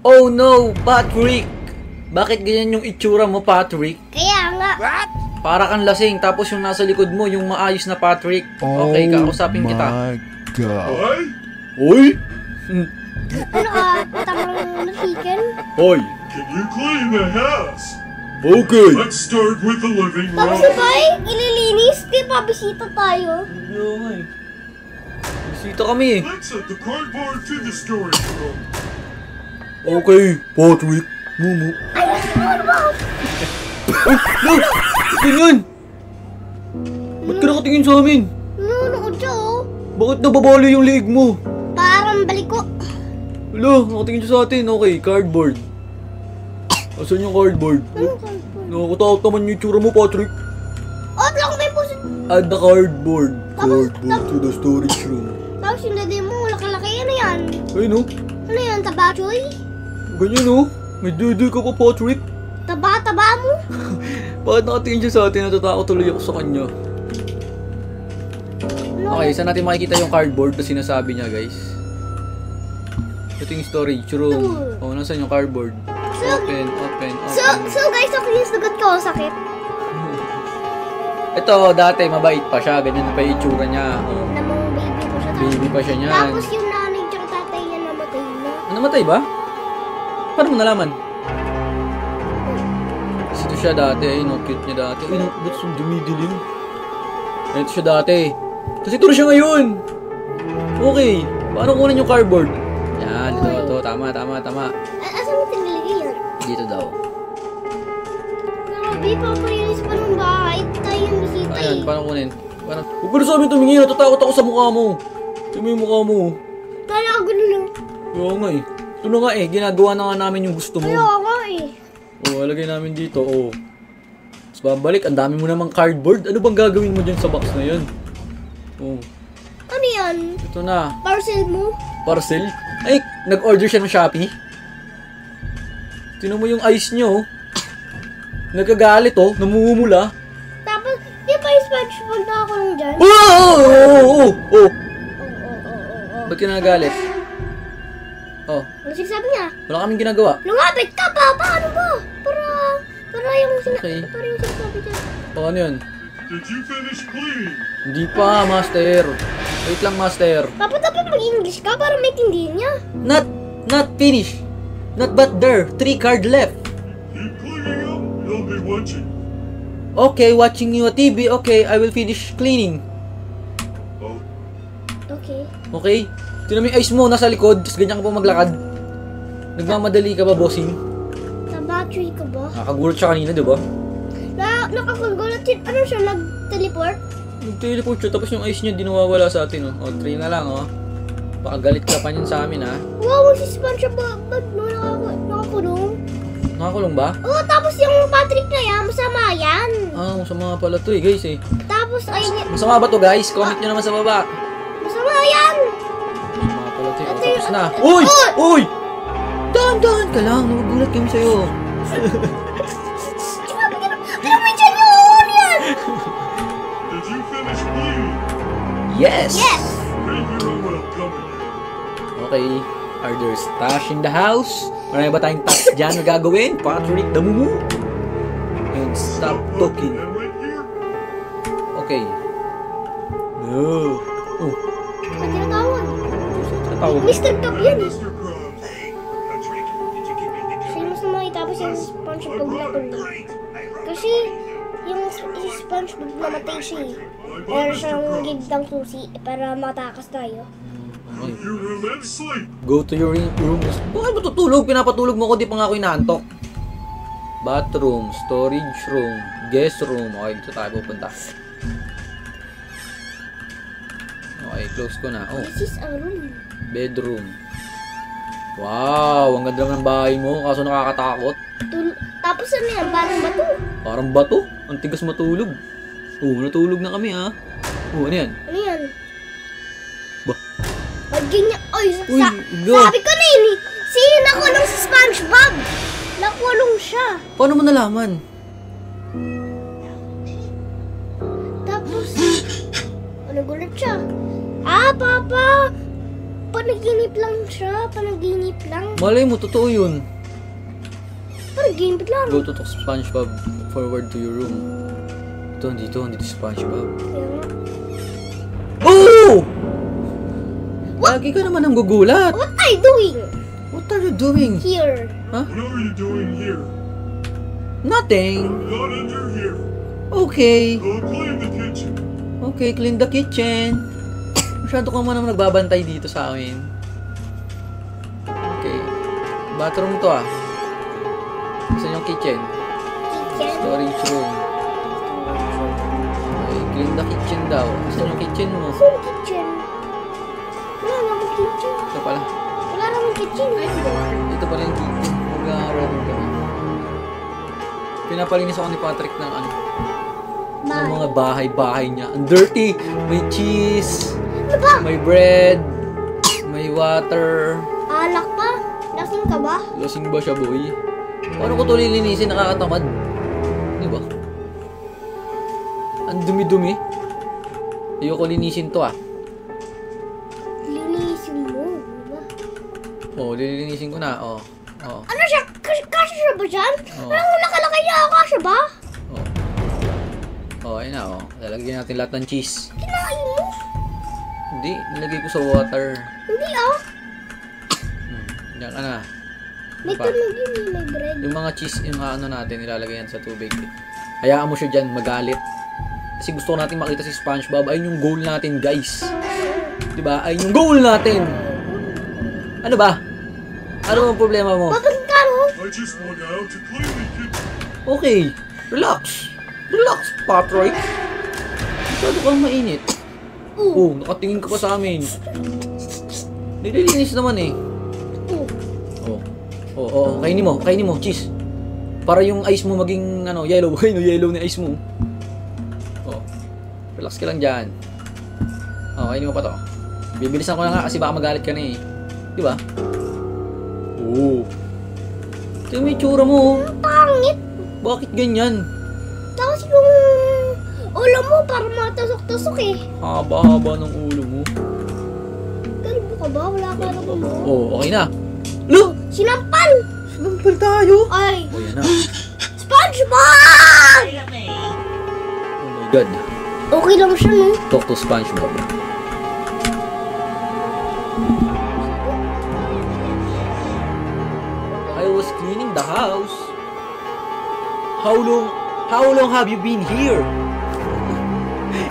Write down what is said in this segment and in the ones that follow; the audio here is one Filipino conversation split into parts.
Oh no, Patrick! Bakit ganyan yung itsura mo, Patrick? Kaya nga. What? Para kang lasing, tapos yung nasa likod mo, yung maayos na Patrick. Okay, kakausapin kita. Oh my God. Hoy! Ano ka? Tamang nasikan? Hoy! Can you clean the house? Okay! Let's start with the living Tapos room. si Bay, ililinis. Di pa, bisita tayo. Bisita kami eh. Let's set the cardboard to the storage room. Okay, Patrick. Mumu. Ay, ano ba? No! Ganyan! Ba't ka nakatingin sa amin? Nanonood siya, oh. Bakit nababali yung liig mo? Parang balik ko. Wala, nakatingin siya sa atin. Okay, cardboard. Asan yung cardboard? Ano ka? Nakakatakot naman yung itsura mo, Patrick. Oh, lang tayo po. Add the cardboard. Tapos- Cardboard to the storage room. Tapos yung dede mo, laki-laki. Ano yan? Ayun no? Ano yan? Tabachoy? Ganyan no? May dudu ka pa, Patrick. Taba-taba mo? Bakit nakatingin siya sa atin? Natatakot tuloy ako sa kanya. Ano? Okay, saan natin makikita yung cardboard na sinasabi niya, guys? Ito yung storage room. Oh, nasan yung cardboard? Open. So guys, okay yung sagot ko. Sakit. Ito, dati mabait pa siya. Ganyan pa yung itsura niya. Oh, Namang baby ko siya. baby pa siya niyan. Tapos yung nanay tsaka tatay niya namatay na. Namatay ba? Paano mo nalaman? Kasi ito siya dati. Ayun, no, cute niya dati. Ayun, no, ba't yung dumidilim? Ito siya dati. Kasi ito na siya ngayon. Okay. Paano kunin yung cardboard? Yan, ito. Tama. Asan mo tinilagay yan? Dito daw. Grabe, paparinis pa ng bahay. Tayo yung bisita Ayan, eh. paano kunin? Huwag ka na sa amin tumingin. Natatakot ako sa mukha mo. Tingnan mo yung mukha mo. Kaya ako ganun. Oo nga eh. Ito na nga eh. Ginagawa na nga namin yung gusto mo. Kaya ako eh. Oo, alagay namin dito. Oo. Tapos babalik. Ang dami mo namang cardboard. Ano bang gagawin mo dyan sa box na yun? Oo. Ano yan? Ito na. Parcel mo? Parcel. Ay, nag-order siya ng Shopee. Tingnan mo yung eyes niyo. Oh. Nagkagalit oh. Namumula. Tapos, di ba yung SpongeBob na ako lang dyan? Oh! Oo. Ba't ka nagagalit? Oh, Ano sinasabi niya? wala kaming ginagawa. Lumapit ka pa! Paano ba? Para yung Okay. para yung sinasabi niya. Oh, ano yun? Did you finish cleaning? Hindi pa, Master. Wait lang, Master. Papa, dapat mag-English ka para maintindihan niya. Not finished. Not but there. 3 card left. Keep cleaning up. They'll be watching. Okay, watching you a TV. Okay, I will finish cleaning. Oh, Okay. Okay? Tingnan mo yung eyes mo, nasa likod. Tapos ganyan ka pa maglakad. Nagmamadali ka ba, bossing? Sa battery ka ba? Nakagulat siya kanina, di ba? Nakakagulat yun. Ano siya? Nag-teleport? Nag-teleport siya, tapos yung eyes niya di nawawala sa atin, oh. O, 3 na lang, oh. Baka galit ka pa niyan sa amin, ha? Wow, si SpongeBob. Ba't mo nakakulong? Nakakulong ba? Oo, tapos yung Patrick na yan, masama yan. Ah, masama pala to, eh, guys, eh. Tapos, ay, Masama ba to, guys? Comment nyo naman sa baba. masama yan. Masama pala to, eh. O, Ate, tapos na. ate, Uy! ate. Uy! Dahan-dahan ka lang. Nagugulat kami sa'yo. Sinabi ka na, pinamidyan niyo ako yan. did you finish cleaning? Yes! Yes. Hey, you're welcome. Okay. Are there stash in the house? Marami ba tayong task dyan na gagawin? Patrick, damumu. And stop talking. And right here. Okay. No. Oh, Ba't tinatawag? tawag. Mr. Cup yan eh. Mr. Krabs. Patrick, did you give me the Siya mas naman tapos yung SpongeBob na tuloy. Kasi yung SpongeBob namatay siya eh. Meron siyang gigdang susi para matakas tayo. Okay. Your room and sleep. Go to your room. Bakit mo tutulog? Pinapatulog mo ko, di pa nga ako inaantok. Bathroom, storage room, guest room. Okay, dito tayo pupunta. Okay, close ko na. Oh, This is a room. bedroom. Wow, ang ganda ng bahay mo. Kaso nakakatakot. Tapos ano yan? Parang bato. Parang bato. Ang tigas matulog. Oh, natulog na kami ha. Oh, ano yan? Ano yan? Ba? Pag ganyan. Oy, Uy, no. sabi ko na yun eh. Nakulong si SpongeBob. Nakulong siya. Paano mo nalaman? Tapos, nagulat siya. Ah, Papa! panaginip lang siya. Panaginip lang. Malay mo, totoo yun. Panaginip lang. Go to SpongeBob. Forward to your room. Dito SpongeBob. Kaya nga. Oh! Lagi ka naman ang gugulat. What are you doing? What are you doing? Here. Huh? What are you doing here? Nothing. Not under here. Okay. Go clean the kitchen. Okay, clean the kitchen. Masyado ka naman nagbabantay dito sa amin. Okay. Bathroom to ah. Saan yung kitchen? Kitchen. Storage room. Okay, clean the kitchen daw. Saan yung kitchen mo? Saan kitchen? Wala naman kitchen. Ito pala. Wala naman kitchen. Dito pala yung kitchen. Mag-aaral kami. Pinapalinis ako ni Patrick ng ano. Ng mga bahay-bahay niya. Ang dirty! May cheese. Ano ba? May bread. May water. Alak pa? Lasing ka ba? Lasing ba siya, boy? Paano ko ito lilinisin? Nakakatamad. Di ba? Ang dumi-dumi. Ayoko linisin to ah. Linisin mo. Diba? Oo, lilinisin ko na. Oo. Oo. Ano siya? Kasya siya ba dyan? Oo. Parang nakalakay niya ako. Kasya ba? Oo. Oo, ayun na. Oo. Lalagyan natin lahat ng cheese. Kinain mo? Hindi, nilagay ko sa water. Hindi ah. Diyan ka na. May Pa- tunog yun eh. May bread. Yung mga cheese, yung ano natin, nilalagay yan sa tubig. Hayaan mo siya dyan, magalit. Kasi gusto natin makita si SpongeBob. Ayun yung goal natin, guys. Diba? Ayun yung goal natin. Ano ba? Ano ang problema mo? Bakit ka no? I just went out to clean the kitchen. Okay. Relax. Relax, Patrick. Masyado kang mainit. Oh, nakatingin ka pa sa amin. Nililinis naman eh. Oh. Kainin mo, cheese. Para yung ice mo maging ano, yellow. Yellow na ice mo. Oh. Relax ka lang diyan. Oh, kainin mo pa to. Bibilisan ko na nga kasi baka magalit ka na eh. Di ba? Oh. Ito yung itsura mo. Ang pangit. Bakit ganyan? Tapos yung ulo mo para matusok-tusok eh. Haba-haba ng ulo mo. Kalbo ka ba? Wala ka na mo. Oh, okay na. Look! Sinampal! Sinampal tayo! Ay! Oh, yan na. SpongeBob! Oh my God. Okay lang siya no? Talk to SpongeBob. I was cleaning the house. How long have you been here?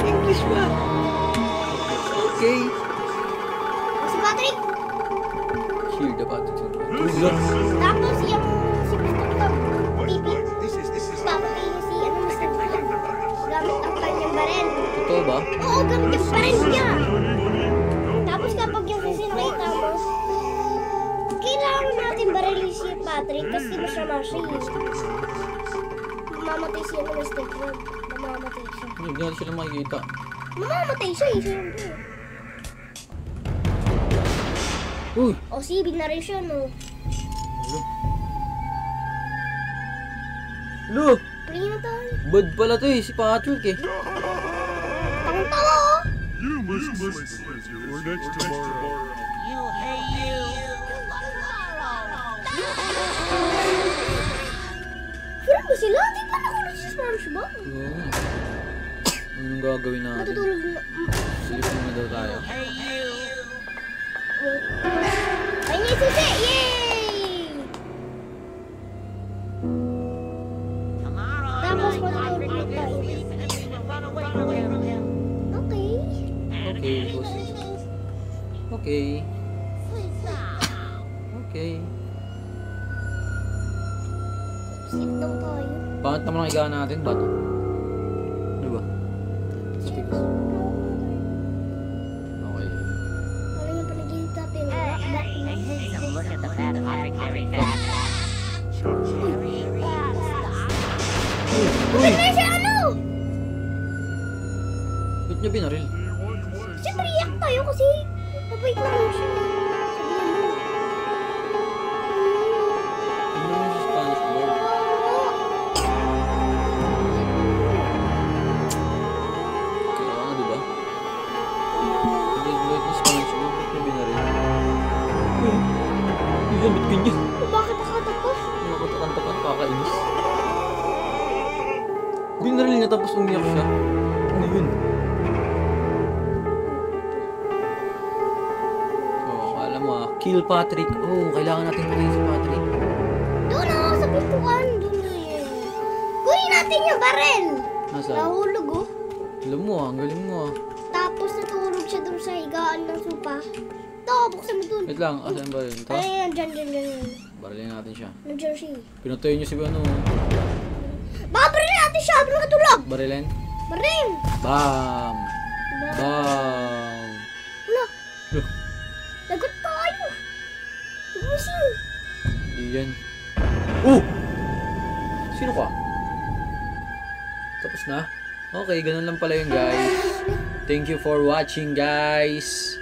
English ba? Okay. Si Patrick! Here the button. Tapos yung si Mr. Tom. Pipi. This is Tapos yung si ano Mr. Tom. Gamit ang kanyang barel. Totoo ba? Oo, gamit yung barel niya. Tapos kapag yung sisi nakita mo, kailangan natin barilin si Patrick kasi masya-masya yun. Mamamatay siya ng Mr. Tom. Mamamatay siya. Hindi natin sila makikita. Mamamatay siya eh. Siyempre. Uy! O si binaril siya no. Look! Play na tayo. Bad pala to eh, si Patrick eh. Tawang-tawa oh. You must sleep or next tomorrow. Sure ba sila? Di ba nakulit si SpongeBob? Oo. Anong gagawin natin? Matutulog na. Silip muna daw tayo. Ay, niya susi! Yay! Tapos matutulog na tayo. Okay. Okay, boss. Okay. Okay. Sit down tayo. Bakit naman ang higaan natin? Bato? Ano ba? Matigas. Okay. Ano yung panaginip natin? Look at the fat Patrick very fast. Uy! Ano siya ano? Ba't niya binaril? Siyempre iyak tayo kasi mabait naman siya. Sabihan mo. Ano naman si SpongeBob? Kaya nga, diba? Ang bait ni SpongeBob, ba't niya binaril? Nakakainis. Binaril niya tapos umiyak siya. Ano yun? Oh, alam mo kill Patrick. Oh, kailangan natin patayin si Patrick. Doon ako sa pintuan. Doon na yun. Kunin natin yung barel. Nasaan? Nahulog oh. Alam mo ang galing mo Tapos natulog siya doon sa higaan ng sopa. Ito, buksan mo doon. Wait lang, asan ba yun? Ito? Ayan, dyan. Barilin natin siya. Nandiyan siya. Pinatay niyo si ano. Baka baril natin siya habang nakatulog. Barilin. Baril. Bam! Bam! Wala. Loh, Lagot tayo. Gumising. di yan. Oh! Sino ka? Tapos na? Okay, ganun lang pala yun guys. Thank you for watching guys.